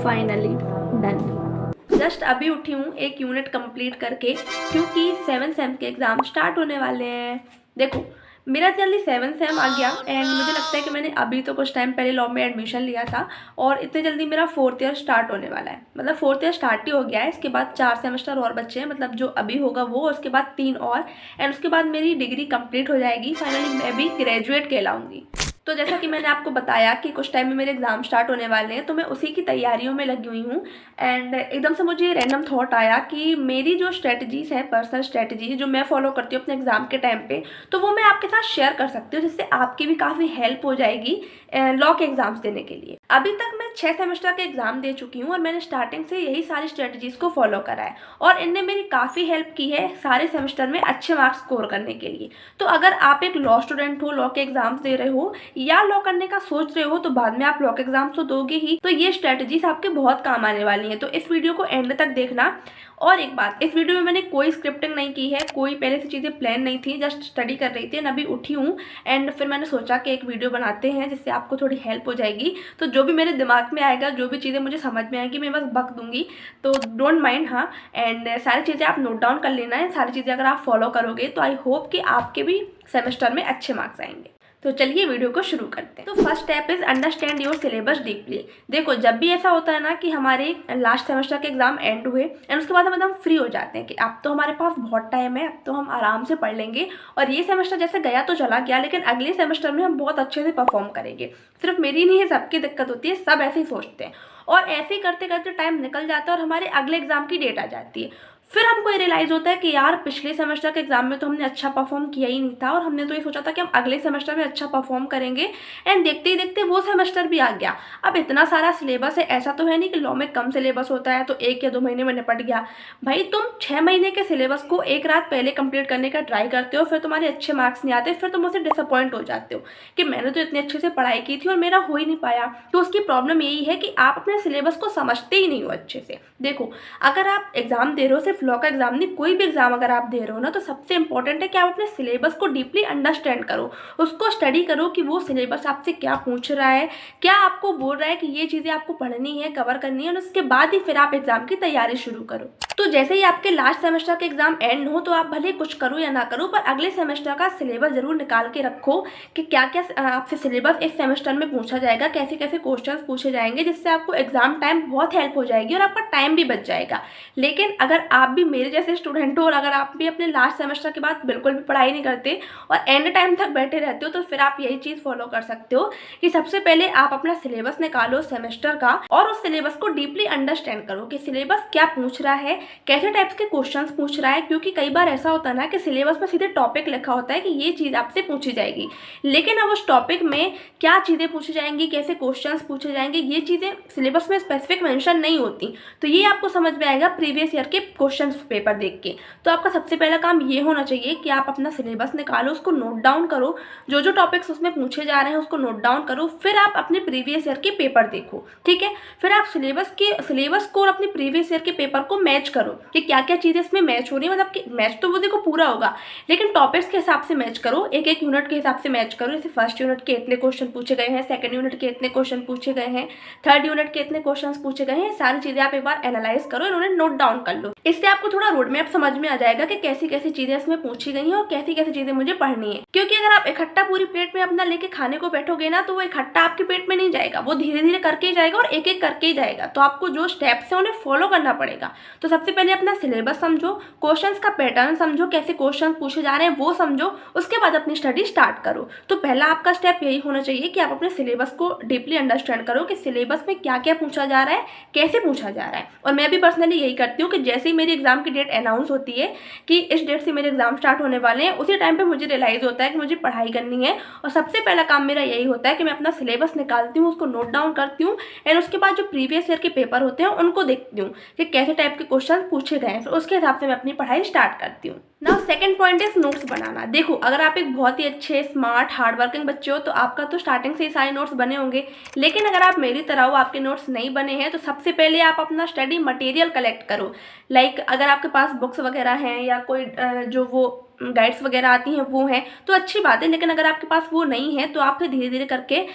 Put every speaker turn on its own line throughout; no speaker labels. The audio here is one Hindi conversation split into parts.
Finally done. जस्ट अभी उठी हूँ एक यूनिट कंप्लीट करके, क्योंकि 7 सेम के एग्ज़ाम स्टार्ट होने वाले हैं। देखो मेरा जल्दी 7 सेम आ गया एंड मुझे लगता है कि मैंने अभी तो कुछ टाइम पहले लॉ में एडमिशन लिया था और इतने जल्दी मेरा 4th ईयर स्टार्ट होने वाला है। मतलब 4th ईयर स्टार्ट ही हो गया है। इसके बाद 4 सेमेस्टर और बच्चे हैं, मतलब जो अभी होगा वो, उसके बाद 3 और, एंड उसके बाद मेरी डिग्री कंप्लीट हो जाएगी। फाइनली मैं भी ग्रेजुएट कहलाऊंगी। तो जैसा कि मैंने आपको बताया कि कुछ टाइम में मेरे एग्ज़ाम स्टार्ट होने वाले हैं, तो मैं उसी की तैयारियों में लगी हुई हूँ। एंड एकदम से मुझे रैंडम थॉट आया कि मेरी जो स्ट्रेटजीज़ है, पर्सनल स्ट्रेटजी जो मैं फॉलो करती हूँ अपने एग्ज़ाम के टाइम पे, तो वो मैं आपके साथ शेयर कर सकती हूँ, जिससे आपकी भी काफ़ी हेल्प हो जाएगी लॉ के एग्ज़ाम्स देने के लिए। अभी तक मैं 6 सेमेस्टर के एग्ज़ाम दे चुकी हूँ और मैंने स्टार्टिंग से यही सारी स्ट्रेटजीज़ को फॉलो करा है और इनने मेरी काफ़ी हेल्प की है सारे सेमेस्टर में अच्छे मार्क्स स्कोर करने के लिए। तो अगर आप एक लॉ स्टूडेंट हो, लॉ के एग्ज़ाम्स दे रहे हो या लॉ करने का सोच रहे हो, तो बाद में आप लॉ के एग्जाम्स तो दोगे ही, तो ये स्ट्रेटजीज आपके बहुत काम आने वाली हैं। तो इस वीडियो को एंड तक देखना। और एक बात, इस वीडियो में मैंने कोई स्क्रिप्टिंग नहीं की है, कोई पहले से चीज़ें प्लान नहीं थी, जस्ट स्टडी कर रही थी एंड अभी उठी हूँ एंड फिर मैंने सोचा कि एक वीडियो बनाते हैं जिससे आपको थोड़ी हेल्प हो जाएगी। तो जो भी मेरे दिमाग में आएगा, जो भी चीज़ें मुझे समझ में आएगी, मैं बस बक दूंगी, तो डोंट माइंड। हाँ, एंड सारी चीज़ें आप नोट डाउन कर लेना है। सारी चीज़ें अगर आप फॉलो करोगे तो आई होप कि आपके भी सेमेस्टर में अच्छे मार्क्स आएंगे। तो चलिए वीडियो को शुरू करते हैं। तो first step is understand your syllabus deeply. देखो जब भी ऐसा होता है ना कि हमारे लास्ट सेमेस्टर के एग्जाम एंड हुए एंड उसके बाद हम एकदम फ्री हो जाते हैं कि अब तो हमारे पास बहुत टाइम है, अब तो हम आराम से पढ़ लेंगे और ये सेमेस्टर जैसे गया तो चला गया, लेकिन अगले सेमेस्टर में हम बहुत अच्छे से परफॉर्म करेंगे। सिर्फ मेरी नहीं है, सबकी दिक्कत होती है, सब ऐसे ही सोचते हैं और ऐसे ही करते करते टाइम निकल जाता है और हमारे अगले एग्जाम की डेट आ जाती है। फिर हमको ये रियलाइज़ होता है कि यार पिछले सेमेस्टर के एग्जाम में तो हमने अच्छा परफॉर्म किया ही नहीं था और हमने तो ये सोचा था कि हम अगले सेमेस्टर में अच्छा परफॉर्म करेंगे, एंड देखते ही देखते वो सेमेस्टर भी आ गया। अब इतना सारा सिलेबस है, ऐसा तो है नहीं कि लॉ में कम सिलेबस होता है तो 1 या 2 महीने में निपट गया। भाई तुम 6 महीने के सिलेबस को एक रात पहले कंप्लीट करने का ट्राई करते हो, फिर तुम्हारे अच्छे मार्क्स नहीं आते, फिर तुम उससे डिसअपॉइंट हो जाते हो कि मैंने तो इतने अच्छे से पढ़ाई की थी और मेरा हो ही नहीं पाया। तो उसकी प्रॉब्लम यही है कि आप अपने सिलेबस को समझते ही नहीं हो अच्छे से। देखो अगर आप एग्जाम दे रहे हो, सिर्फ लॉ का एग्जाम नहीं, कोई भी एग्जाम अगर आप दे रहे हो ना, तो सबसे इंपॉर्टेंट है कि आप अपने सिलेबस को डीपली अंडरस्टैंड करो, उसको स्टडी करो कि वो सिलेबस आपसे क्या पूछ रहा है, क्या आपको बोल रहा है कि ये चीज़ें आपको पढ़नी है, कवर करनी है, और उसके बाद ही फिर आप एग्जाम की तैयारी शुरू करो। तो जैसे ही आपके लास्ट सेमेस्टर के एग्जाम एंड हो, तो आप भले कुछ करो या ना करो, पर अगले सेमेस्टर का सिलेबस जरूर निकाल के रखो कि क्या क्या आपसे सिलेबस इस सेमेस्टर में पूछा जाएगा, कैसे कैसे क्वेश्चंस पूछे जाएंगे, जिससे आपको एग्जाम टाइम बहुत हेल्प हो जाएगी और आपका टाइम भी बच जाएगा। लेकिन अगर आप भी मेरे जैसे स्टूडेंट हो और अगर आप भी अपने लास्ट सेमेस्टर के बाद बिल्कुल भी पढ़ाई नहीं करते और एंड टाइम तक बैठे रहते हो, तो फिर आप यही चीज़ फॉलो कर सकते हो कि सबसे पहले आप अपना सिलेबस निकालो सेमेस्टर का और उस सिलेबस को डीपली अंडरस्टैंड करो कि सिलेबस क्या पूछ रहा है, कैसे टाइप्स के क्वेश्चंस पूछ रहा है। क्योंकि कई बार ऐसा होता है ना कि सिलेबस में सीधे टॉपिक लिखा होता है कि ये चीज़ आपसे पूछी जाएगी, लेकिन अब उस टॉपिक में क्या चीज़ें पूछी जाएंगी, कैसे क्वेश्चंस पूछे जाएंगे, ये चीज़ें सिलेबस में स्पेसिफिक मेंशन नहीं होती। तो ये आपको समझ में आएगा प्रीवियस ईयर के क्वेश्चन पेपर देख के। तो आपका सबसे पहला काम ये होना चाहिए कि आप अपना सिलेबस निकालो, उसको नोट डाउन करो, जो जो टॉपिक्स उसमें पूछे जा रहे हैं उसको नोट डाउन करो, फिर आप अपने प्रीवियस ईयर के पेपर देखो। ठीक है, फिर आप सिलेबस को और अपने प्रीवियस ईयर के पेपर को मैच करो कि क्या क्या चीज़ें इसमें मैच हो रही है। मतलब कि मैच तो वो देखो पूरा होगा, लेकिन टॉपिक्स के हिसाब से मैच करो, एक एक यूनिट के हिसाब से मैच करो। जैसे फर्स्ट यूनिट के इतने क्वेश्चन पूछे गए हैं, सेकंड यूनिट के इतने क्वेश्चन पूछे गए हैं, थर्ड यूनिट के इतने क्वेश्चन पूछे गए हैं, सारी चीज़ें आप एक बार एनालाइज करो, इन्होंने नोट डाउन कर लो। इससे आपको थोड़ा रोड मैप समझ में आ जाएगा कि कैसी कैसी चीज़ें इसमें पूछी गई हैं और कैसी कैसी चीज़ें मुझे पढ़नी है। क्योंकि अगर आप इकट्ठा पूरी प्लेट में अपना लेके खाने को बैठोगे ना, तो वो इकट्ठा आपके पेट में नहीं जाएगा, वो धीरे धीरे करके ही जाएगा और एक एक करके ही जाएगा। तो आपको जो स्टेप्स हैं उन्हें फॉलो करना पड़ेगा। तो सबसे पहले अपना सिलेबस समझो, क्वेश्चंस का पैटर्न समझो, कैसे क्वेश्चन पूछे जा रहे हैं वो समझो, उसके बाद अपनी स्टडी स्टार्ट करो। तो पहला आपका स्टेप यही होना चाहिए कि आप अपने सिलेबस को डीपली अंडरस्टैंड करो कि सिलेबस में क्या क्या पूछा जा रहा है, कैसे पूछा जा रहा है। और मैं भी पर्सनली यही करती हूँ कि जैसे ही मेरी एग्जाम की डेट अनाउंस होती है कि इस डेट से मेरे एग्जाम स्टार्ट होने वाले हैं, उसी टाइम पे मुझे रियलाइज होता है कि मुझे पढ़ाई करनी है और सबसे पहला काम मेरा यही होता है कि मैं अपना सिलेबस निकालती हूँ, उसको नोट डाउन करती हूँ एंड उसके बाद जो प्रीवियस ईयर के पेपर होते हैं उनको देखती हूँ कि कैसे टाइप के क्वेश्चन पूछे गए हैं, फिर उसके हिसाब से मैं अपनी पढ़ाई स्टार्ट करती हूँ। Now second point is notes बनाना। देखो अगर आप एक बहुत ही अच्छे स्मार्ट हार्ड वर्किंग बच्चे हो तो आपका तो स्टार्टिंग से ही सारे नोट्स बने होंगे, लेकिन अगर आप मेरी तरह हो, आपके नोट्स नहीं बने हैं, तो सबसे पहले आप अपना स्टडी मटेरियल कलेक्ट करो। लाइक अगर आपके पास बुक्स वगैरह हैं या कोई जो वो गाइड्स वगैरह आती हैं वो हैं, तो अच्छी बात है। लेकिन अगर आपके पास वो नहीं है तो आप फिर धीरे धीरे करके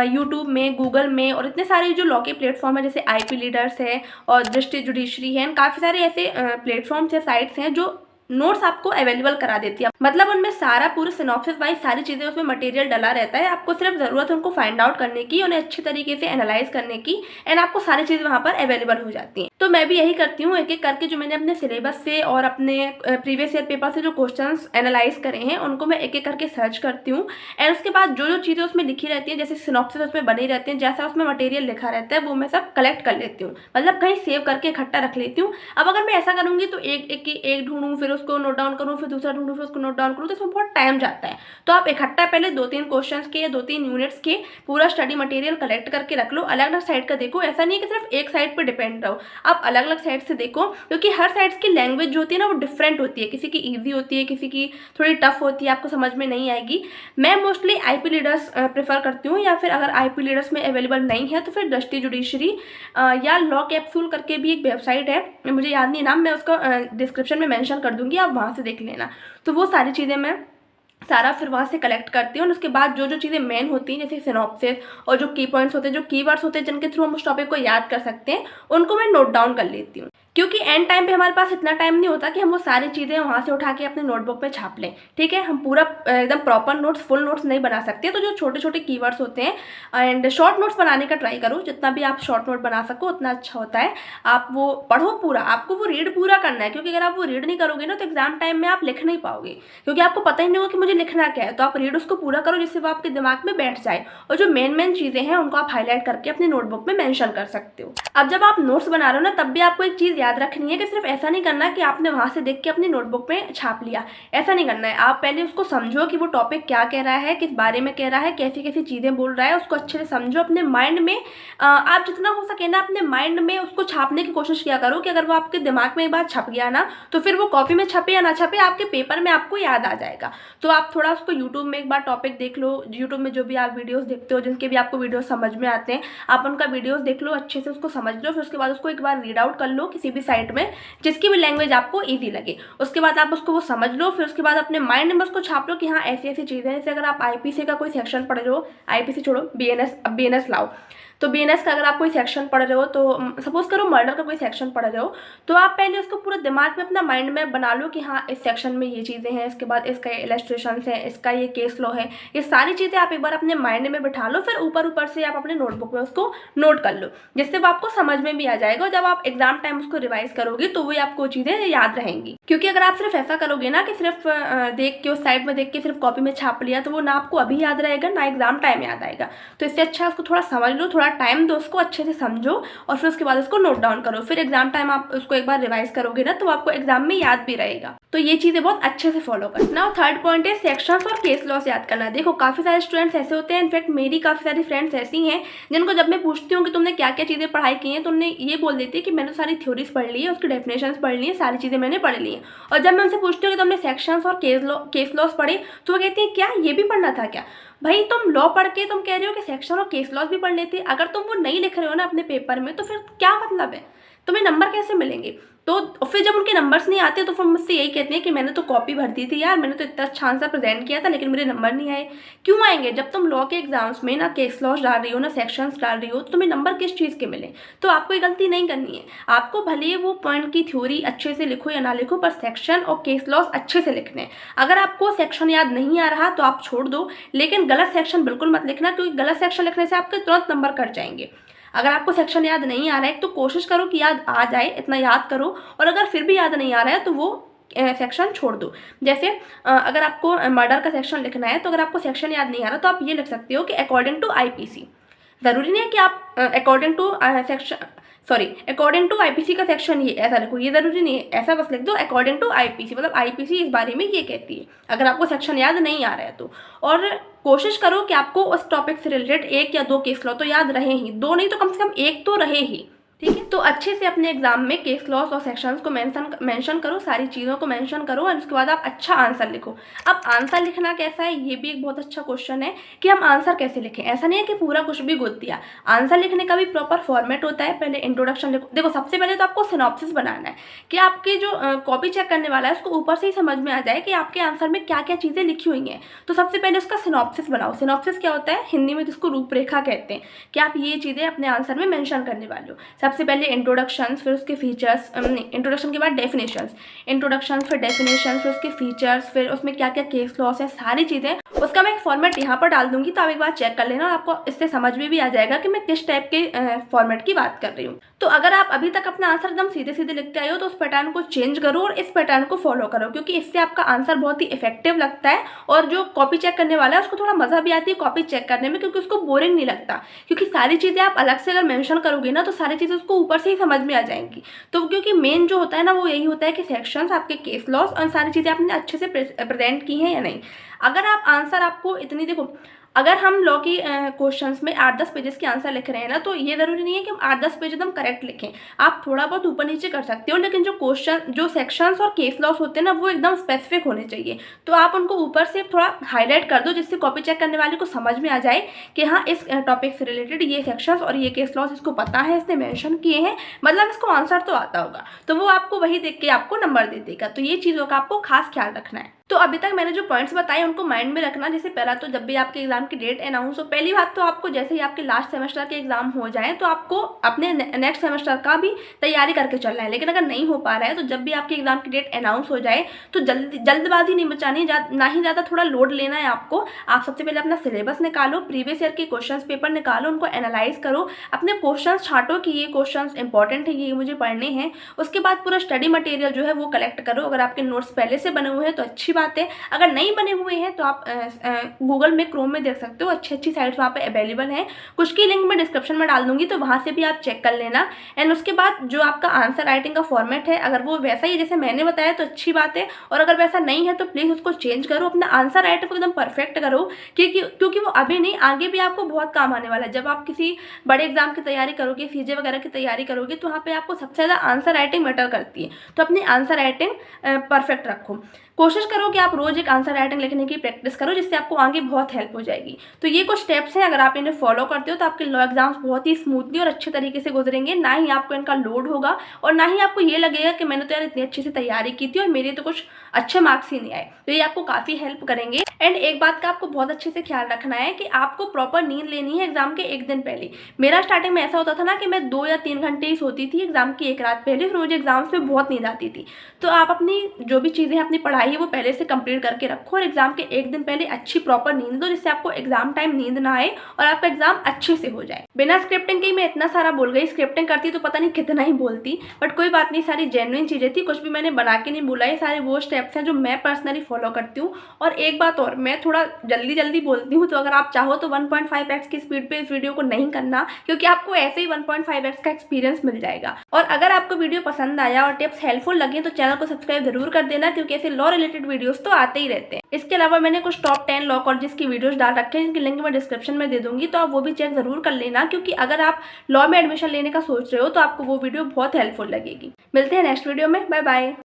यूट्यूब में, गूगल में और इतने सारे जो लॉ के प्लेटफॉर्म है जैसे IP लीडर्स है और दृष्टि जुडिशरी है, काफ़ी सारे ऐसे प्लेटफॉर्म्स है, साइट्स हैं जो नोट्स आपको अवेलेबल करा देती है। मतलब उनमें सारा पूरे सिनॉप्सिस वाइज सारी चीज़ें उसमें मटेरियल डला रहता है। आपको सिर्फ ज़रूरत है उनको फाइंड आउट करने की, उन्हें अच्छी तरीके से एनालाइज करने की, एंड आपको सारी चीज़ें वहाँ पर अवेलेबल हो जाती हैं। तो मैं भी यही करती हूँ, एक एक करके जो मैंने अपने सिलेबस से और अपने प्रीवियस ईयर पेपर से जो क्वेश्चंस एनालाइज करे हैं उनको मैं एक एक करके सर्च करती हूँ, एंड उसके बाद जो जो चीज़ें उसमें लिखी रहती हैं, जैसे सिनॉप्सिस उसमें बनी रहती हैं, जैसा उसमें मटेरियल लिखा रहता है वो मैं सब कलेक्ट कर लेती हूँ, मतलब कहीं सेव करके इकट्ठा रख लेती हूँ। अब अगर मैं ऐसा करूँगी तो एक ढूंढूँ, फिर उसको नोट डाउन करूँ, फिर दूसरा ढूंढूँ, फिर उसको नोट डाउन करूँ, तो इसमें बहुत टाइम जाता है। तो आप इकट्ठा पहले 2-3 क्वेश्चंस के या 2-3 यूनिट्स के पूरा स्टडी मटेरियल कलेक्ट करके रख लो, अलग अलग साइड का देखो। ऐसा नहीं है कि सिर्फ एक साइड पर डिपेंड रहो, आप अलग अलग साइड से देखो, क्योंकि हर साइड्स की लैंग्वेज जो होती है ना वो डिफरेंट होती है, किसी की ईजी होती है, किसी की थोड़ी टफ होती है, आपको समझ में नहीं आएगी। मैं मोस्टली IP लीडर्स प्रेफर करती हूँ, या फिर अगर IP लीडर्स में अवेलेबल नहीं है तो फिर दृष्टि जुडिशरी या लॉ कैप्सूल करके भी एक वेबसाइट है, मुझे याद नहीं नाम, मैं उसका डिस्क्रिप्शन में मेंशन कर दूंगी, आप वहाँ से देख लेना। तो वो सारी चीज़ें मैं सारा फिर वहाँ से कलेक्ट करती हूँ, और उसके बाद जो जो चीज़ें मेन होती हैं जैसे सिनॉप्सिस और जो की पॉइंट्स होते हैं, जो कीवर्ड्स होते हैं जिनके थ्रू हम उस टॉपिक को याद कर सकते हैं, उनको मैं नोट डाउन कर लेती हूँ। क्योंकि एंड टाइम पे हमारे पास इतना टाइम नहीं होता कि हम वो सारी चीज़ें वहाँ से उठा के अपने नोटबुक में छाप लें, ठीक है। हम पूरा एकदम प्रॉपर नोट्स, फुल नोट्स नहीं बना सकते, तो जो छोटे छोटे कीवर्ड्स होते हैं एंड शॉर्ट नोट्स बनाने का ट्राई करो, जितना भी आप शॉर्ट नोट बना सको उतना अच्छा होता है। आप वो पढ़ो पूरा, आपको वो रीड पूरा करना है, क्योंकि अगर आप वो रीड नहीं करोगे ना तो एग्जाम टाइम में आप लिख नहीं पाओगे, क्योंकि आपको पता ही नहीं होगा कि मुझे लिखना क्या है। तो आप रीड उसको पूरा करो जिससे वो आपके दिमाग में बैठ जाए, और जो मेन चीज़ें हैं उनको आप हाईलाइट करके अपनी नोटबुक में मेंशन कर सकते हो। अब जब आप नोट्स बना रहे हो ना तब भी आपको एक चीज़ याद रखनी है कि सिर्फ ऐसा नहीं करना कि आपने वहाँ से देख के अपनी नोटबुक में छाप लिया, ऐसा नहीं करना है। आप पहले उसको समझो कि वो टॉपिक क्या कह रहा है, किस बारे में कह रहा है, कैसी कैसी चीज़ें बोल रहा है, उसको अच्छे से समझो अपने माइंड में। आप जितना हो सके ना अपने माइंड में उसको छापने की कोशिश किया करो, कि अगर वो आपके दिमाग में एक बार छप गया ना तो फिर वो कॉपी में छपे या ना छपे आपके पेपर में आपको याद आ जाएगा। तो आप थोड़ा उसको यूट्यूब में एक बार टॉपिक देख लो, यूट्यूब में जो भी आप वीडियोस देखते हो, जिनके भी आपको वीडियोस समझ में आते हैं, आप उनका वीडियोस देख लो, अच्छे से उसको समझ लो, फिर उसके बाद उसको एक बार रीड आउट कर लो किसी भी साइट में, जिसकी भी लैंग्वेज आपको ईजी लगे। उसके बाद आप उसको वो समझ लो, फिर उसके बाद अपने माइंड में उसको छाप लो कि हाँ ऐसी ऐसी चीज़ें हैं। जैसे अगर आप IPC का कोई सेक्शन पढ़ रहे हो, IPC छोड़ो, BNS, अब BNS लाओ, तो BNS का अगर आप कोई सेक्शन पढ़ रहे हो, तो सपोज करो मर्डर का कोई सेक्शन पढ़ रहे हो, तो आप पहले उसको पूरा दिमाग में अपना माइंड मैप बना लो कि हाँ इस सेक्शन में ये चीज़ें हैं, इसके बाद इसका इलस्ट्रेशन है, इसका ये केस लॉ है, ये सारी चीज़ें आप एक बार अपने माइंड में बिठा लो, फिर ऊपर से आप अपने नोटबुक में उसको नोट कर लो, जिससे वो आपको समझ में भी आ जाएगा, और जब आप एग्जाम टाइम उसको रिवाइज करोगे तो वही आपको चीज़ें याद रहेंगी। क्योंकि अगर आप सिर्फ ऐसा करोगे ना कि सिर्फ देख के उस साइड में देख के सिर्फ कॉपी में छाप लिया, तो वो ना आपको अभी याद रहेगा ना एग्जाम टाइम याद आएगा। तो इससे अच्छा उसको थोड़ा समझ लो, थोड़ा टाइम दो उसको, अच्छे से समझो, और फिर उसके बाद उसको नोट डाउन करो। फिर एग्जाम टाइम आप उसको एक बार रिवाइज करोगे ना तो आपको एग्जाम में याद भी रहेगा। तो ये चीज़ें बहुत अच्छे से फॉलो करना। और थर्ड पॉइंट है सेक्शंस और केस लॉस याद करना। देखो काफ़ी सारे स्टूडेंट्स ऐसे होते हैं, इनफैक्ट मेरी काफ़ी सारी फ्रेंड्स ऐसी हैं जिनको जब मैं पूछती हूँ कि तुमने क्या क्या चीज़ें पढ़ाई की हैं, तो उन्हें ये बोल देती है कि मैंने सारी थ्योरीज पढ़ ली है, उसकी डेफिनेशंस पढ़ ली है, सारी चीज़ें मैंने पढ़ ली हैं। और जब मैं उनसे पूछती हूँ कि तुमने सेक्शंस और केस लॉस पढ़े, तो वो कहती है क्या ये भी पढ़ना था क्या? भाई तुम लॉ पढ़ के तुम कह रहे हो कि सेक्शन और केस लॉस भी पढ़ लेते, अगर तुम वो नहीं लिख रहे हो ना अपने पेपर में तो फिर क्या मतलब है, तुम्हें नंबर कैसे मिलेंगे? तो फिर जब उनके नंबर्स नहीं आते तो फिर मुझसे यही कहते हैं कि मैंने तो कॉपी भर दी थी यार, मैंने तो इतना अच्छा आंसर प्रेजेंट किया था लेकिन मेरे नंबर नहीं आए। क्यों आएंगे? जब तुम लॉ के एग्जाम्स में ना केस लॉस डाल रही हो ना सेक्शंस डाल रही हो, तो तुम्हें नंबर किस चीज़ के मिले? तो आपको ये गलती नहीं करनी है। आपको भले ही वो पॉइंट की थ्योरी अच्छे से लिखो या ना लिखो, पर सेक्शन और केस लॉस अच्छे से लिखने हैं। अगर आपको सेक्शन याद नहीं आ रहा तो आप छोड़ दो, लेकिन गलत सेक्शन बिल्कुल मत लिखना, क्योंकि गलत सेक्शन लिखने से आपके तुरंत नंबर कट जाएंगे। अगर आपको सेक्शन याद नहीं आ रहा है तो कोशिश करो कि याद आ जाए, इतना याद करो, और अगर फिर भी याद नहीं आ रहा है तो वो सेक्शन छोड़ दो। जैसे अगर आपको मर्डर का सेक्शन लिखना है, तो अगर आपको सेक्शन याद नहीं आ रहा तो आप ये लिख सकते हो कि अकॉर्डिंग टू IPC। ज़रूरी नहीं है कि आप अकॉर्डिंग टू IPC का सेक्शन ये ऐसा लिखो, ये ज़रूरी नहीं है, ऐसा बस लिख दो अकॉर्डिंग टू IPC, मतलब IPC इस बारे में ये कहती है, अगर आपको सेक्शन याद नहीं आ रहा है तो। और कोशिश करो कि आपको उस टॉपिक से रिलेटेड 1 या 2 केस लॉ तो याद रहे ही, 2 नहीं तो कम से कम 1 तो रहे ही, ठीक है। तो अच्छे से अपने एग्जाम में केस लॉस और सेक्शंस को मेंशन करो, सारी चीज़ों को मेंशन करो और उसके बाद आप अच्छा आंसर लिखो। अब आंसर लिखना कैसा है, ये भी एक बहुत अच्छा क्वेश्चन है कि हम आंसर कैसे लिखें। ऐसा नहीं है कि पूरा कुछ भी गोद दिया, आंसर लिखने का भी प्रॉपर फॉर्मेट होता है। पहले इंट्रोडक्शन लिखो। देखो सबसे पहले तो आपको सिनॉप्सिस बनाना है कि आपकी जो कॉपी चेक करने वाला है उसको ऊपर से ही समझ में आ जाए कि आपके आंसर में क्या क्या चीज़ें लिखी हुई हैं। तो सबसे पहले उसका सिनॉप्सिस बनाओ। सिनॉप्सिस क्या होता है, हिंदी में जिसको रूपरेखा कहते हैं, कि आप ये चीज़ें अपने आंसर में मेंशन करने वाले हो। सबसे पहले इंट्रोडक्शन, फिर उसके फीचर्स, इंट्रोडक्शन के बाद डेफिनेशंस, इंट्रोडक्शन फिर डेफिनेशंस, फिर उसके फीचर्स, फिर उसमें क्या क्या केस लॉस है, सारी चीज़ें। उसका मैं एक फॉर्मेट यहाँ पर डाल दूंगी, तो आप एक बार चेक कर लेना और आपको इससे समझ में भी आ जाएगा कि मैं किस टाइप के फॉर्मेट की बात कर रही हूँ। तो अगर आप अभी तक अपना आंसर एकदम सीधे सीधे लिखते आए हो तो उस पैटर्न को चेंज करो और इस पैटर्न को फॉलो करो, क्योंकि इससे आपका आंसर बहुत ही इफेक्टिव लगता है और जो कॉपी चेक करने वाला है उसको थोड़ा मज़ा भी आती है कॉपी चेक करने में, क्योंकि उसको बोरिंग नहीं लगता। क्योंकि सारी चीज़ें आप अलग से अगर मेंशन करोगे ना तो सारी चीज़ें उसको ऊपर से ही समझ में आ जाएंगी। तो क्योंकि मेन जो होता है ना वो यही होता है कि सेक्शंस, आपके केस लॉस और सारी चीज़ें आपने अच्छे से प्रेजेंट की हैं या नहीं। अगर आप आंसर आपको इतनी, देखो अगर हम लॉ की क्वेश्चंस में 8-10 पेजेस के आंसर लिख रहे हैं ना, तो ये ज़रूरी नहीं है कि हम 8-10 पेज एकदम करेक्ट लिखें। आप थोड़ा बहुत ऊपर नीचे कर सकते हो, लेकिन जो क्वेश्चन, जो सेक्शंस और केस लॉस होते हैं ना वो एकदम स्पेसिफिक होने चाहिए। तो आप उनको ऊपर से थोड़ा हाईलाइट कर दो, जिससे कॉपी चेक करने वाले को समझ में आ जाए कि हाँ इस टॉपिक से रिलेटेड ये सेक्शंस और ये केस लॉस इसको पता है, इसने मैंशन किए हैं, मतलब इसको आंसर तो आता होगा। तो वो आपको वही देख के आपको नंबर दे देगा। तो ये चीज़ों का आपको खास ख्याल रखना है। तो अभी तक मैंने जो पॉइंट्स बताए उनको माइंड में रखना। जैसे पहला तो जब भी आपके एग्जाम की डेट अनाउंस हो, पहली बात तो आपको जैसे ही आपके लास्ट सेमेस्टर के एग्जाम हो जाएं तो आपको अपने नेक्स्ट सेमेस्टर का भी तैयारी करके चलना है। लेकिन अगर नहीं हो पा रहा है तो जब भी आपके एग्जाम की डेट अनाउंस हो जाए तो जल्दबाजी नहीं मचानी, ना ही ज़्यादा थोड़ा लोड लेना है आपको। आप सबसे पहले अपना सिलेबस निकालो, प्रीवियस ईयर के क्वेश्चन पेपर निकालो, उनको एनालाइज करो, अपने क्वेश्चन छांटो कि ये क्वेश्चन इंपॉर्टेंट है, ये मुझे पढ़ने हैं। उसके बाद पूरा स्टडी मटेरियल जो है वो कलेक्ट करो। अगर आपके नोट्स पहले से बने हुए हैं तो अच्छी बात है, अगर नहीं बने हुए हैं तो आप गूगल में, क्रोम में देख सकते हो, अच्छी अच्छी साइट्स वहाँ पे अवेलेबल हैं। कुछ की लिंक मैं डिस्क्रिप्शन में डाल दूंगी, तो वहाँ से भी आप चेक कर लेना। एंड उसके बाद जो आपका आंसर राइटिंग का फॉर्मेट है, अगर वो वैसा ही जैसे मैंने बताया तो अच्छी बात है, और अगर वैसा नहीं है तो प्लीज़ उसको चेंज करो। अपना आंसर राइटिंग को एकदम परफेक्ट करो, क्योंकि वो अभी नहीं, आगे भी आपको बहुत काम आने वाला है। जब आप किसी बड़े एग्जाम की तैयारी करोगे, सीजे वगैरह की तैयारी करोगे, तो वहाँ पे आपको सबसे ज़्यादा आंसर राइटिंग मैटर करती है। तो अपनी आंसर राइटिंग परफेक्ट रखो। कोशिश करो कि आप रोज एक आंसर राइटिंग लिखने की प्रैक्टिस करो, जिससे आपको आगे बहुत हेल्प हो जाएगी। तो ये कुछ स्टेप्स हैं, अगर आप इन्हें फॉलो करते हो तो आपके लॉ एग्जाम्स बहुत ही स्मूथली और अच्छे तरीके से गुजरेंगे। ना ही आपको इनका लोड होगा और ना ही आपको ये लगेगा कि मैंने तो यार इतनी अच्छी से तैयारी की थी और मेरे तो कुछ अच्छे मार्क्स ही नहीं आए। तो ये आपको काफ़ी हेल्प करेंगे। एंड एक बात का आपको बहुत अच्छे से ख्याल रखना है कि आपको प्रॉपर नींद लेनी है एग्जाम के एक दिन पहले। मेरा स्टार्टिंग में ऐसा होता था ना कि मैं 2 या 3 घंटे ही सोती थी एग्जाम की एक रात पहले, फिर मुझे एग्जाम्स में बहुत नींद आती थी। तो आप अपनी जो भी चीज़ें अपनी पढ़ाई है वो पहले से कंप्लीट करके रखो और एग्जाम के एक दिन पहले अच्छी प्रॉपर नींद दो, जिससे आपको एग्जाम टाइम नींद ना आए और आपका एग्जाम अच्छे से हो जाए। बिना स्क्रिप्टिंग के ही मैं इतना सारा बोल गई, स्क्रिप्टिंग करती तो पता नहीं कितना ही बोलती, बट कोई बात नहीं, सारी जेन्युइन चीज़ें थी, कुछ भी मैंने बना के नहीं बोला। ये सारे वो स्टेप्स हैं जो मैं पर्सनली फॉलो करती हूँ। और एक बात और, मैं थोड़ा जल्दी जल्दी बोलती हूँ, तो अगर आप चाहो तो 1.5x की स्पीड पे इस वीडियो को नहीं करना, क्योंकि आपको ऐसे ही 1.5x का एक्सपीरियंस मिल जाएगा। और अगर आपको वीडियो पसंद आया और टिप्स हेल्पफुल लगे तो चैनल को सब्सक्राइब जरूर कर देना, क्योंकि ऐसे लॉ रिलेटेड वीडियोस तो आते ही रहते हैं। इसके अलावा मैंने कुछ टॉप 10 लॉ कॉलेजेस की वीडियोस डाल रखे हैं, जिनकी लिंक मैं डिस्क्रिप्शन में दे दूंगी, तो आप वो भी चेक जरूर कर लेना, क्योंकि अगर आप लॉ में एडमिशन लेने का सोच रहे हो तो आपको वो वीडियो बहुत हेल्पफुल लगेगी। मिलते हैं नेक्स्ट वीडियो में, बाय बाय।